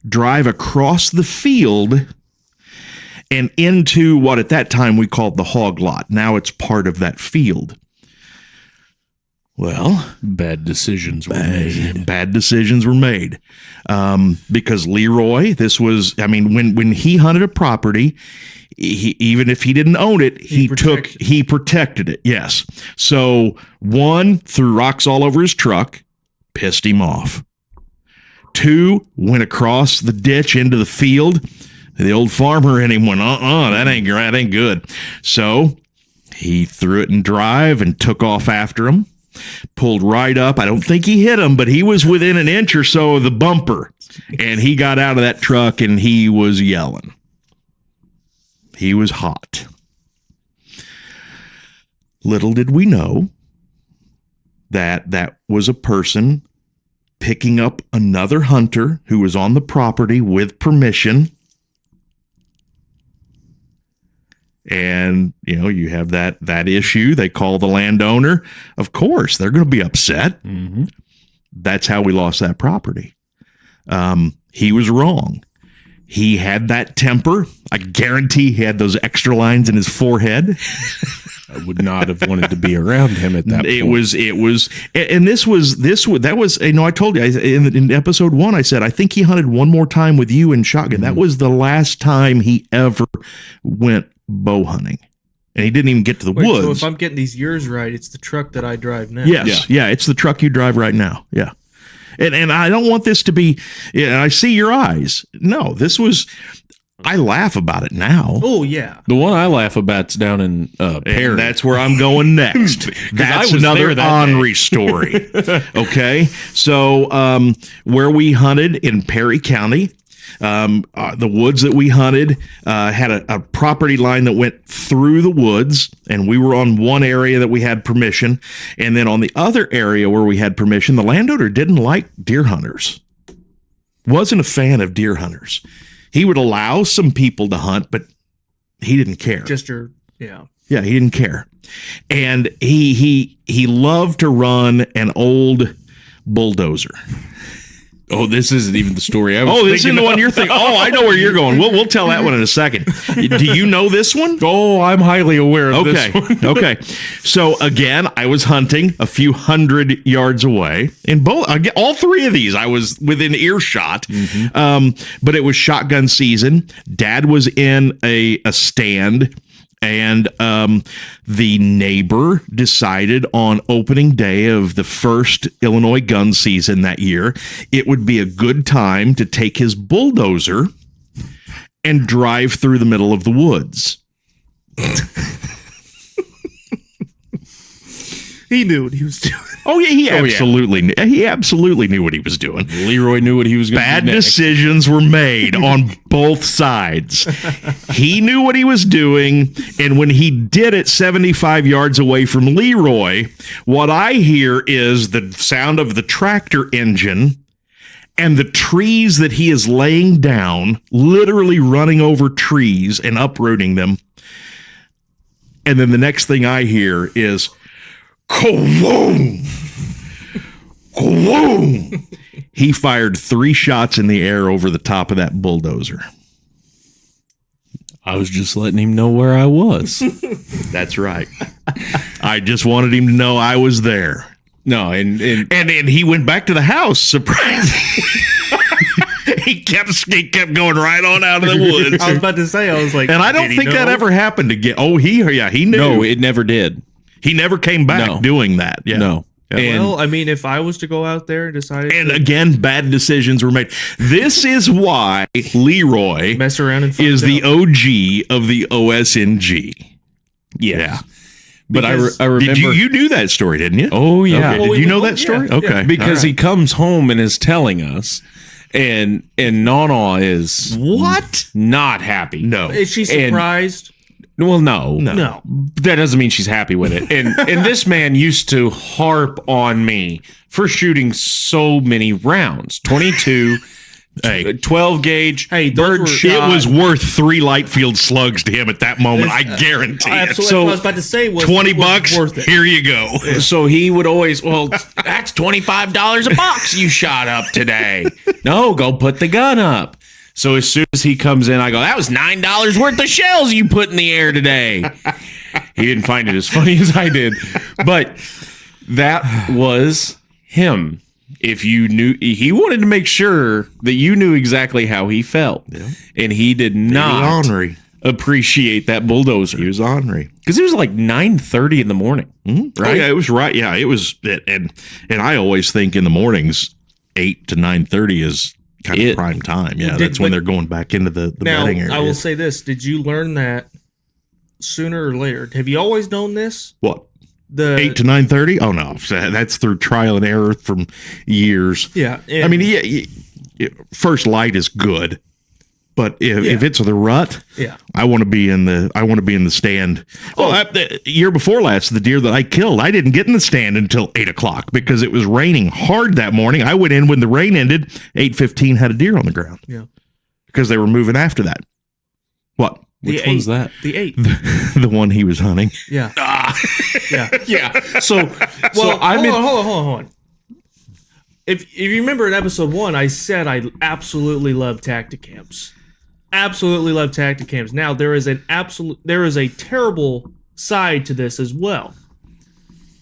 drive across the field and into what at that time we called the hog lot. Now it's part of that field. Well, bad decisions were made. Bad decisions were made. Because Leroy, this was, I mean, when he hunted a property, even if he didn't own it, he protected it. Yes. So 1, threw rocks all over his truck, pissed him off. 2, went across the ditch into the field. The old farmer in him went, that ain't good. So he threw it in drive and took off after him, pulled right up. I don't think he hit him, but he was within an inch or so of the bumper, and he got out of that truck and he was yelling. He was hot. Little did we know that was a person picking up another hunter who was on the property with permission. And, you know, you have that issue. They call the landowner. Of course, they're going to be upset. Mm-hmm. That's how we lost that property. He was wrong. He had that temper. I guarantee he had those extra lines in his forehead. I would not have wanted to be around him at that point. That was, you know, I told you in episode 1, I said, I think he hunted one more time with you in shotgun. Mm-hmm. That was the last time he ever went bow hunting, and he didn't even get to the woods. So if I'm getting these years right, it's the truck that I drive now. Yes, yeah, it's the truck you drive right now. Yeah, and I don't want this to be. Yeah, I see your eyes. No, this was. I laugh about it now. Oh yeah, the one I laugh about's down in Perry. And that's where I'm going next. That's another ornery story. Okay, so where we hunted in Perry County. The woods that we hunted had a property line that went through the woods, and we were on one area that we had permission. And then on the other area where we had permission, the landowner didn't like deer hunters. Wasn't a fan of deer hunters. He would allow some people to hunt, but he didn't care. Yeah, he didn't care. And he loved to run an old bulldozer. Oh, this isn't even the story I was Oh, this isn't the of. one you're thinking. Oh, I know where you're going. We'll tell that one in a second. Do you know this one? Oh, I'm highly aware of this one. Okay. So again, I was hunting a few hundred yards away. In all three of these, I was within earshot. But it was shotgun season. Dad was in a stand. And the neighbor decided on opening day of the first Illinois gun season that year, it would be a good time to take his bulldozer and drive through the middle of the woods. He knew what he was doing. Oh yeah, he absolutely knew what he was doing. Leroy knew what he was going to do. Bad decisions were made on both sides. He knew what he was doing, and when he did it 75 yards away from Leroy, what I hear is the sound of the tractor engine and the trees that he is laying down, literally running over trees and uprooting them. And then the next thing I hear is Kawoom! Kawoom! He fired 3 shots in the air over the top of that bulldozer. I was just letting him know where I was. That's right. I just wanted him to know I was there. No, and he went back to the house, surprised. He kept going right on out of the woods. I was about to say, I was like, and I don't think that ever happened again. Oh, he knew. No, it never did. He never came back doing that. Yeah. No. Yeah. Well, I mean, if I was to go out there and decide, and again, bad decisions were made. This is why Leroy mess around and is the OG of the OSNG. Yeah. But I remember you knew that story, didn't you? Oh yeah. Okay. Well, Did you know that story? Yeah, okay. Because he comes home and is telling us, and Nana is what? Not happy. No. Is she surprised? Well, no. That doesn't mean she's happy with it. And this man used to harp on me for shooting so many rounds. 22, 12 gauge, bird shot. It was worth 3 Lightfield slugs to him at that moment, I guarantee it. Absolutely. So what I was about to say was $20, worth it. here you go. So he would always, well, that's $25 a box you shot up today. No, go put the gun up. So as soon as he comes in, I go, that was $9 worth of shells you put in the air today. He didn't find it as funny as I did. But that was him. If you knew, he wanted to make sure that you knew exactly how he felt. Yeah. And he did not appreciate that bulldozer. He was ornery. Because it was like 9:30 in the morning. Mm-hmm. Right? Oh, yeah, it was right. Yeah, it was. And I always think in the mornings, 8 to 9:30 is kind of prime time. Yeah, that's when they're going back into the bedding area. I will say this. Did you learn that sooner or later? Have you always known this? What? The 8 to 9:30? Oh, no. That's through trial and error from years. Yeah. I mean, first light is good. But if it's the rut, I want to be in the stand. Well, the year before last, the deer that I killed, I didn't get in the stand until 8:00 because it was raining hard that morning. I went in when the rain ended. 8:15 had a deer on the ground. Yeah, because they were moving after that. What? Which one's that? The 8. The one he was hunting. Yeah. Yeah. So hold on. If you remember in episode 1, I said I absolutely love tacticams. Absolutely love tacticams. Now there is a terrible side to this as well.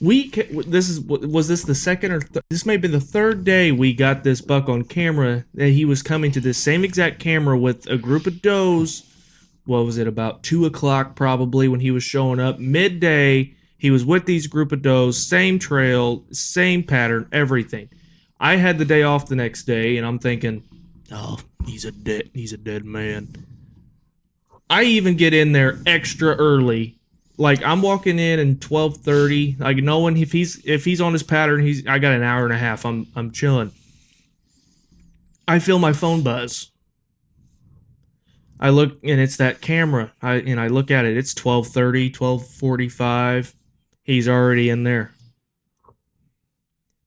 Was this the second or this may have been the third day we got this buck on camera that he was coming to this same exact camera with a group of does. What was it, about 2:00 probably when he was showing up midday? He was with these group of does, same trail, same pattern, everything. I had the day off the next day, and I'm thinking, oh, he's a dead man. I even get in there extra early. Like, I'm walking in at 12:30, like knowing if he's on his pattern, I got an hour and a half. I'm chilling. I feel my phone buzz. I look, and it's that camera. I look at it. It's 12:30, 12:45. He's already in there.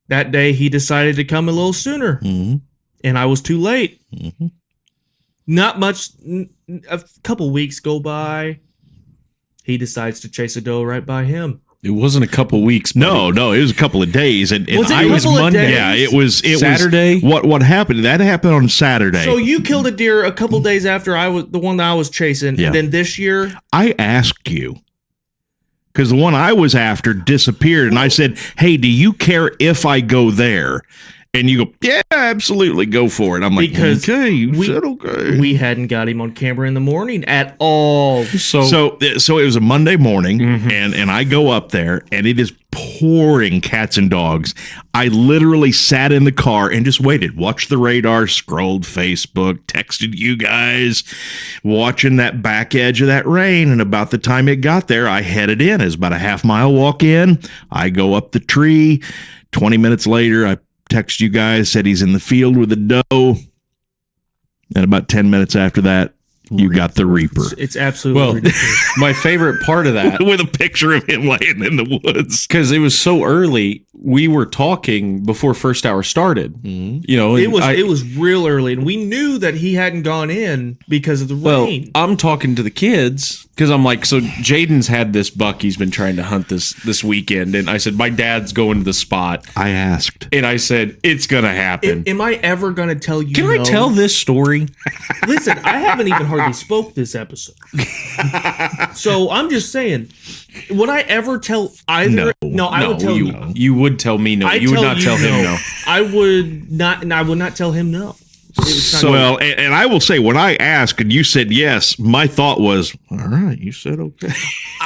That day, he decided to come a little sooner, and I was too late. Mm-hmm. Not much. A couple weeks go by. he decides to chase a doe right by him. It wasn't a couple weeks. Buddy. No, it was a couple of days, and Was it I a was couple of Monday. days? Yeah, it was Saturday? What happened? That happened on Saturday. So you killed a deer a couple days after the one that I was chasing, Yeah. and then this year, I asked you because the one I was after disappeared, and I said, "Hey, do you care if I go there?" And you go, "Yeah, absolutely, go for it." I'm like, Because "Okay, you we- said okay." we hadn't got him on camera in the morning at all. So it was a Monday morning, and I go up there, and it is pouring cats and dogs. I literally sat in the car and just waited, watched the radar, scrolled Facebook, texted you guys, watching that back edge of that rain. And about the time it got there, I headed in. It's about a half-mile walk in. I go up the tree. 20 minutes later, I text you guys, said he's in the field with a doe. And about 10 minutes after that, you got the Reaper. It's absolutely ridiculous. my favorite part of that, With a picture of him laying in the woods. because it was so early, we were talking before first hour started. You know, It and was real early, and we knew that he hadn't gone in because of the well, rain. I'm talking to the kids because I'm like, so Jaden's had this buck he's been trying to hunt this weekend, and I said my dad's going to the spot, I asked. and I said it's gonna happen. Am I ever going to tell you? Can I no? tell this story? Listen, I haven't even hardly spoke this episode, so I'm just saying. Would I ever tell either? No, I would tell you. You would tell me no. You would not tell him no. I would not, and I would not tell him no. It's not So- gonna- Well, and I will say, when I asked and you said yes, my thought was, all right, you said okay.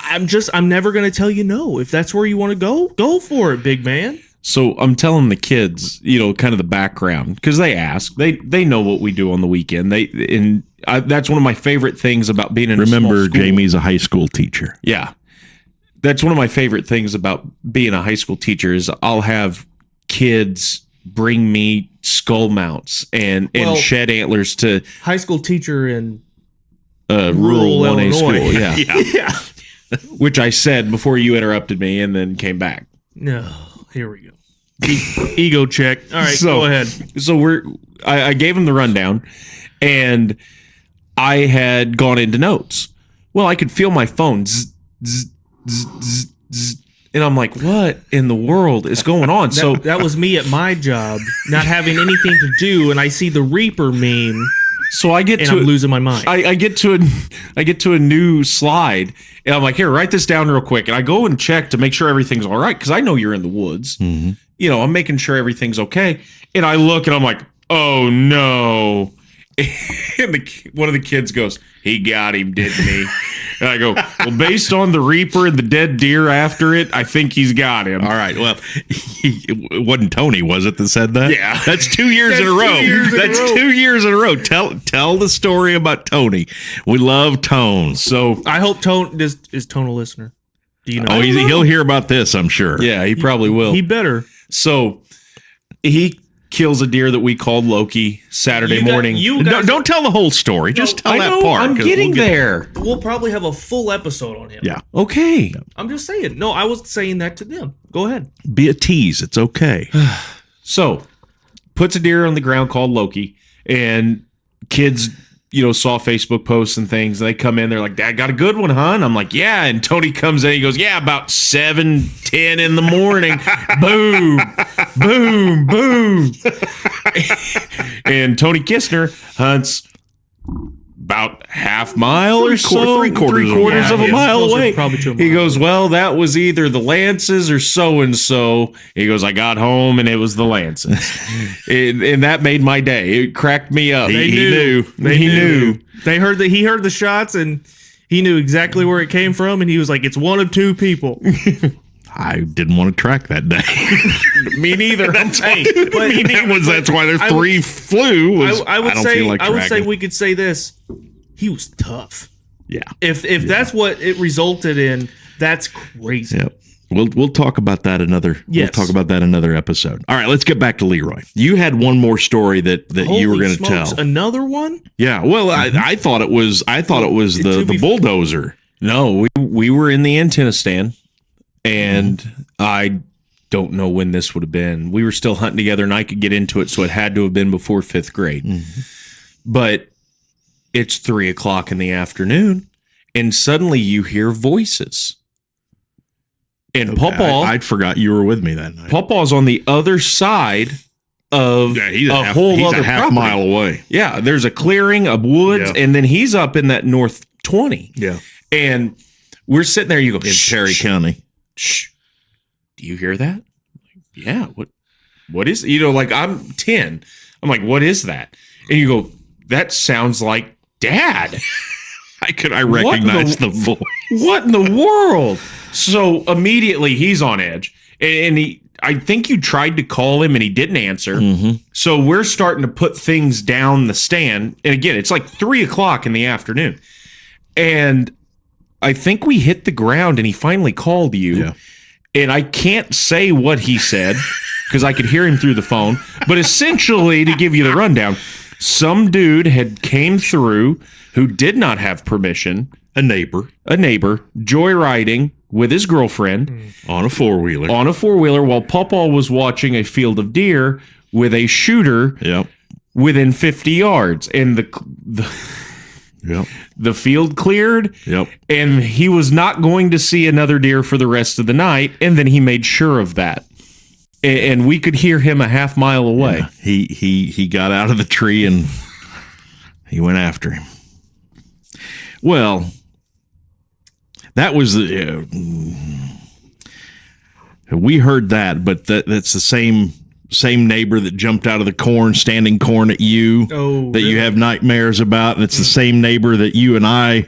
I'm never going to tell you no. If that's where you want to go for it, big man. So I'm telling the kids, you know, kind of the background because they ask. They know what we do on the weekend. That's one of my favorite things about being in a small Remember, school. Jamie's a high school teacher. Yeah. That's one of my favorite things about being a high school teacher is I'll have kids bring me skull mounts and Well, shed antlers to High school teacher in rural 1A school. Illinois. Yeah. yeah. Which I said before you interrupted me and then came back. No, here we go. Ego check. All right, So- go ahead. So I gave him the rundown and I had gone into notes. Well, I could feel my phone zzz, zzz, zzz, zzz, zzz, and I'm like, what in the world is going on? That was me at my job, not having anything to do, and I see the Reaper meme, so I get and to I'm losing my mind. I get to a new slide, and I'm like, here, write this down real quick. And I go and check to make sure everything's all right because I know you're in the woods. Mm-hmm. You know, I'm making sure everything's okay. And I look, and I'm like, oh no. And one of the kids goes, he got him, didn't he? And I go, well, based on the Reaper and the dead deer after it, I think he's got him. All right. Well, it wasn't Tony, was it, that said that? Yeah. That's 2 years in a That's row. 2 years in a That's row. 2 years in a row. Tell the story about Tony. We love Tone. So, I hope Tone is Tone a listener. Do you know? Oh, he'll hear about this, I'm sure. yeah, he probably will. He better. So, he kills a deer that we called Loki Saturday morning. You guys, Don't tell the whole story. Just tell I that know, part. I'm 'cause getting we'll get- there. we'll probably have a full episode on him. Yeah. Okay. I'm just saying. No, I was saying that to them. Go ahead. Be a tease. It's okay. So, puts a deer on the ground called Loki, and kids, you know, saw Facebook posts and things. They come in, they're like, Dad, got a good one, huh? And I'm like, yeah. And Tony comes in, he goes, yeah, about 7:10 in the morning. Boom, boom, boom. And Tony Kistner hunts about half mile or so, Three-quarters of a Yeah, mile closer away. probably to a He mile. goes, well, that was either the Lances or so and so. He goes, I got home and it was the Lances, and that made my day. It cracked me up. They He knew. knew. He knew. They heard that he heard the shots and he knew exactly where it came from, and he was like, "It's one of two people." I didn't want to track that day. Me neither. That's Hey, why, but- that's why there's I three flew. I would don't say feel like I would say tracking. we could say this: he was tough. Yeah. If that's what it resulted in, that's crazy. Yep. We'll talk about that another. Yes. We'll talk about that another episode. All right, let's get back to Leroy. You had one more story that you were Holy going to smokes, tell. another one. Yeah. Well, I thought it was To the be- bulldozer. No, we were in the antenna stand, and I don't know when this would have been. We were still hunting together, and I could get into it, so it had to have been before 5th grade. But it's 3:00 in the afternoon, and suddenly you hear voices. And Okay, Pawpaw, I'd forgot you were with me that night. Pawpaw's on the other side of He's a he's other a half property. mile away. Yeah, there's a clearing of woods, Yeah. and then he's up in that north 20. Yeah. And we're sitting there, you go, In shh, Perry shh, County. shh. Do you hear that? Yeah. What is, like I'm 10. I'm like, what is that? And you go, that sounds like Dad. I recognize the voice. What in the world? So immediately he's on edge. And I think you tried to call him and he didn't answer. Mm-hmm. So we're starting to put things down the stand. And again, it's like 3:00 in the afternoon. And I think we hit the ground and he finally called you. Yeah. And I can't say what he said because I could hear him through the phone. But essentially, to give you the rundown, some dude had came through who did not have permission, A neighbor joyriding with his girlfriend on a four-wheeler. on a four-wheeler while Pawpaw was watching a field of deer with a shooter Yep. within 50 yards. And Yep. the field cleared, Yep. and he was not going to see another deer for the rest of the night, and then he made sure of that. And we could hear him a half mile away. Yeah. He got out of the tree and he went after him. Well, that was we heard that, but that's the same neighbor that jumped out of the standing corn at you. Oh, that you really? have nightmares about, and it's the same neighbor that you and I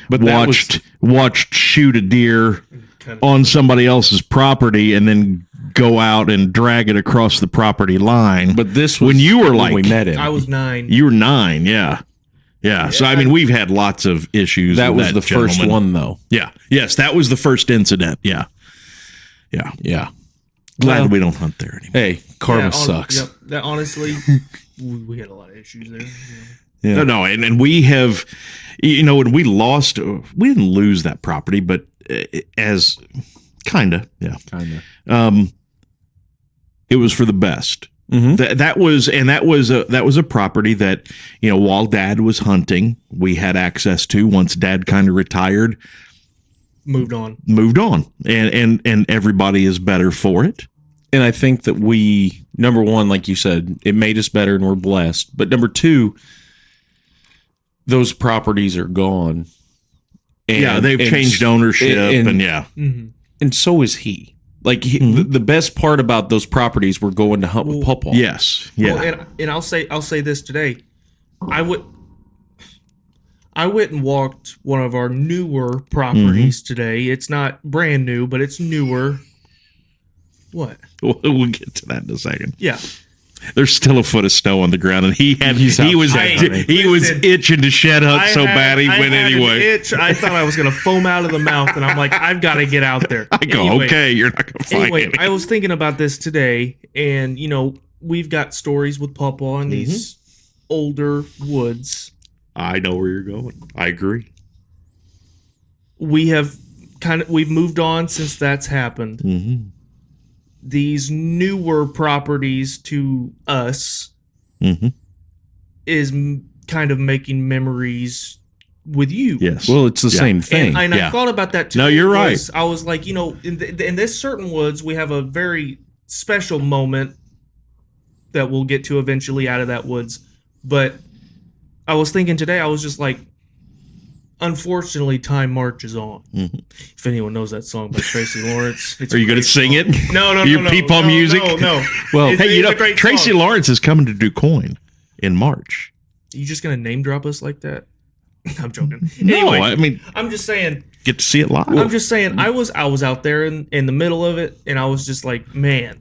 But that watched shoot a deer on somebody else's property and then go out and drag it across the property line. But this was when you were when we like, met him. I was 9. you were 9, yeah. So I mean, we've had lots of issues. That with was the first gentleman. one, though. Yeah. Yes, that was the first incident. Yeah. Yeah. Glad Well, we don't hunt there anymore. Hey, karma Yeah, sucks. Yep, that honestly, we had a lot of issues there. Yeah. No, and we have, when we lost, we didn't lose that property, but as kind of, yeah. Kind of. It was for the best. Mm-hmm. That was a property that, while Dad was hunting, we had access to. Once Dad kind of retired, Moved on. and everybody is better for it. And I think that we, number one, like you said, it made us better and we're blessed. But number two, those properties are gone. And, They've changed ownership, and yeah. Mm-hmm. And so is he. Like the best part about those properties were going to hunt with Pawpaw. Yes, yeah. Well, and I'll say this today. I went and walked one of our newer properties today. It's not brand new, but it's newer. What? We'll get to that in a second. Yeah. There's still a foot of snow on the ground, and he was Listen, itching to shed hunt so bad he went had anyway. An itch. I thought I was going to foam out of the mouth, and I'm like, I've got to get out there. I go, Anyway, okay, you're not going to find Anyway, any. I was thinking about this today, and we've got stories with Pawpaw in these older woods. I know where you're going. I agree. We've moved on since that's happened. Mm-hmm. These newer properties to us is kind of making memories with you. Yes. Well, it's the same thing. And Yeah. I thought about that too. No, you're right. I was like, in this certain woods, we have a very special moment that we'll get to eventually out of that woods. But I was thinking today, I was just like, unfortunately, time marches on. Mm-hmm. If anyone knows that song by Tracy Lawrence, Are you going to sing it? No, Your peepaw music? No. Well, It's a great Tracy song. Lawrence is coming to DuQuoin in March. You just gonna name drop us like that? I'm joking. No, Anyway, I mean, I'm just saying. get to see it live. I'm just saying. I was out there in the middle of it, and I was just like, man,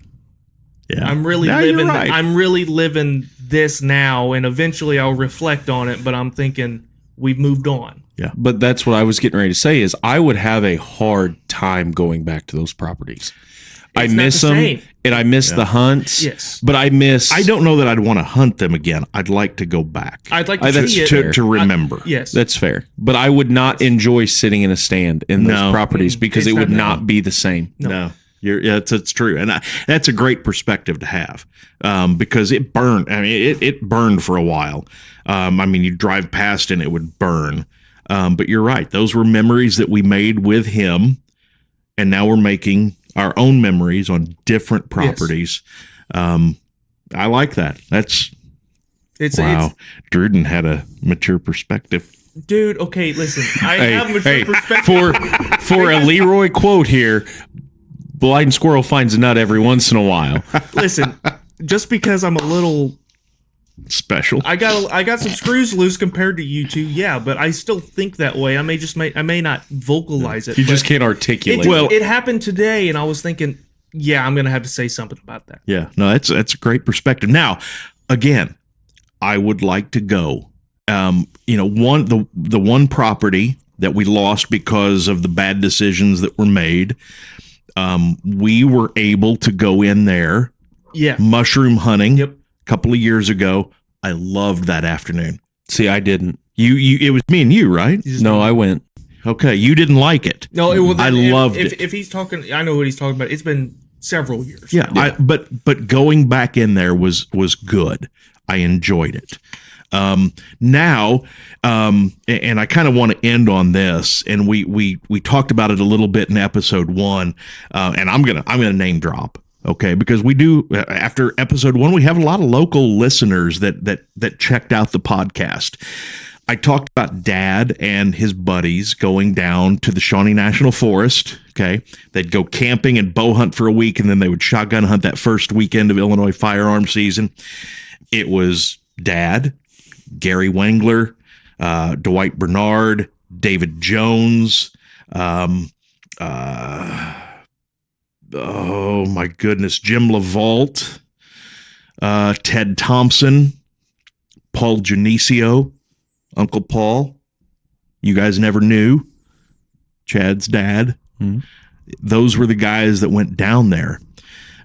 yeah. I'm really No, you're living. right. I'm really living this now, and eventually I'll reflect on it. But I'm thinking we've moved on. But that's what I was getting ready to say is I would have a hard time going back to those properties. I It's not miss the them, same. and I miss the hunts. Yes. But I don't know that I'd want to hunt them again. I'd like to go back. I'd like to that's see it. to remember. Yes. That's fair. But I would not enjoy sitting in a stand in those No. properties because It's it would not- not be the same. No. It's true, and that's a great perspective to have, because it burned. I mean, it burned for a while. I mean, you drive past and it would burn. But you're right. Those were memories that we made with him. And now we're making our own memories on different properties. I like that. Wow. Druden had a mature perspective. Dude, okay, listen. I have mature perspective. For a Leroy quote here, blind squirrel finds a nut every once in a while. Listen, just because I'm a little special, I got some screws loose compared to you two, yeah, but I still think that way. I may not vocalize it. You just can't articulate. It happened today, and I was thinking, yeah, I'm gonna have to say something about that. Yeah, no, that's a great perspective. Now, again, I would like to go. The one property that we lost because of the bad decisions that were made, we were able to go in there. Yeah, mushroom hunting. Yep. A couple of years ago. I loved that afternoon. See, I didn't. It was me and you, right? No, I went. Okay, you didn't like it. No, I loved it. If he's talking, I know what he's talking about. It's been several years. Yeah. But going back in there was good. I enjoyed it. Now, and I kind of want to end on this, and we talked about it a little bit in episode 1, and I'm gonna name drop, okay? Because we do, after episode 1, we have a lot of local listeners that checked out the podcast. I talked about Dad and his buddies going down to the Shawnee National Forest. Okay, they'd go camping and bow hunt for a week, and then they would shotgun hunt that first weekend of Illinois firearm season. It was Dad, Gary Wengler, Dwight Bernard, David Jones, oh my goodness, Jim LaVault, Ted Thompson, Paul Janicio, Uncle Paul. You guys never knew. Chad's dad. Mm-hmm. Those were the guys that went down there.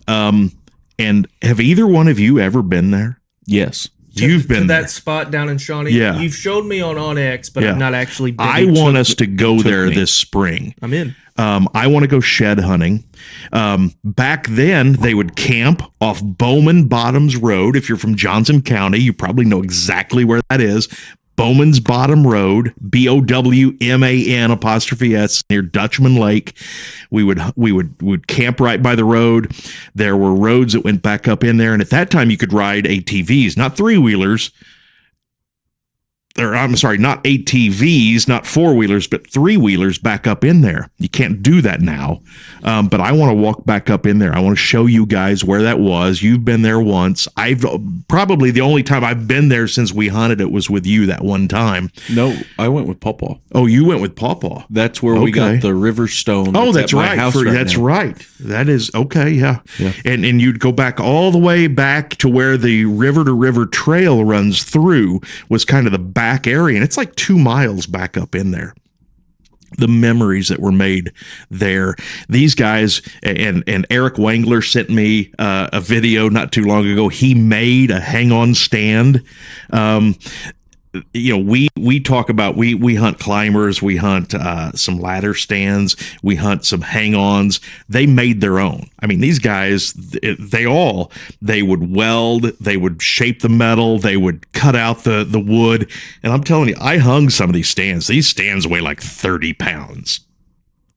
And have either one of you ever been there? Yes. You've been to there. That spot down in Shawnee. Yeah. You've showed me on OnX, but I've not actually been. I want us to go there this spring. I'm in. I want to go shed hunting. Back then, they would camp off Bowman Bottoms Road. If you're from Johnson County, you probably know exactly where that is. Bowman's Bottom Road, BOWMAN''S near Dutchman Lake. We would camp right by the road. There were roads that went back up in there, and at that time you could ride ATVs, not three-wheelers. Or I'm sorry, not ATVs, not four-wheelers, but three-wheelers back up in there. You can't do that now. But I want to walk back up in there. I want to show you guys where that was. You've been there once. I've probably the only time I've been there since we hunted it was with you that one time. No, I went with Pawpaw. Oh, you went with Pawpaw. That's where we got the river stone. Oh, that's right. That's right. That is okay. Yeah. And you'd go back all the way back to where the river to river trail runs through was kind of the back area, and it's like 2 miles back up in there. The memories that were made there. These guys, and Eric Wengler sent me a video not too long ago. He made a hang-on stand. We talk about, we hunt climbers, we hunt some ladder stands, we hunt some hang-ons. They made their own. I mean, these guys, they would weld, they would shape the metal, they would cut out the wood. And I'm telling you, I hung some of these stands. These stands weigh like 30 pounds.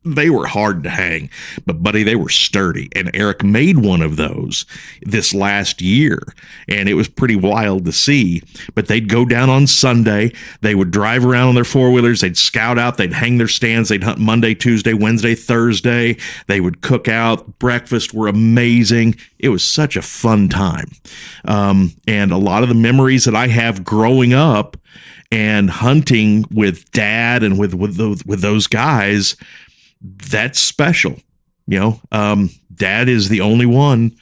They were hard to hang, but buddy, they were sturdy. And Eric made one of those this last year, and it was pretty wild to see. But they'd go down on Sunday, they would drive around on their four-wheelers, they'd scout out, they'd hang their stands, they'd hunt Monday, Tuesday, Wednesday, Thursday. They would cook out. Breakfast were amazing. It was such a fun time. And a lot of the memories that I have growing up and hunting with Dad and with those guys, that's special. Dad is the only one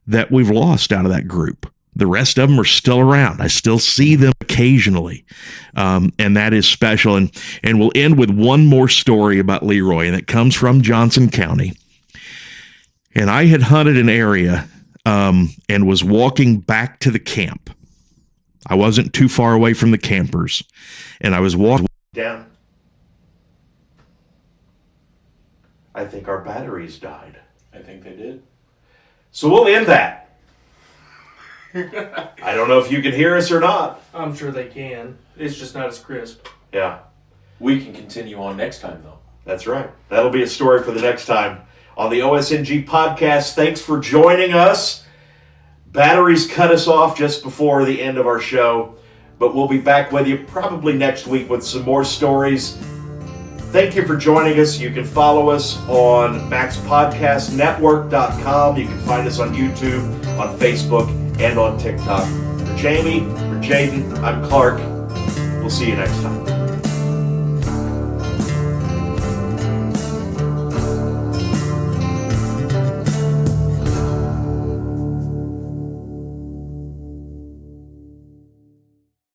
that we've lost out of that group. The rest of them are still around. I still see them occasionally. And that is special. And we'll end with one more story about Leroy, and it comes from Johnson County. And I had hunted an area and was walking back to the camp. I wasn't too far away from the campers. And I was walking down. I think our batteries died. I think they did. So we'll end that. I don't know if you can hear us or not. I'm sure they can. It's just not as crisp. Yeah. We can continue on next time, though. That's right. That'll be a story for the next time on the OSNG podcast. Thanks for joining us. Batteries cut us off just before the end of our show, but we'll be back with you probably next week with some more stories. Thank you for joining us. You can follow us on maxpodcastnetwork.com. You can find us on YouTube, on Facebook, and on TikTok. For Jamie, for Jaden, I'm Clark. We'll see you next time.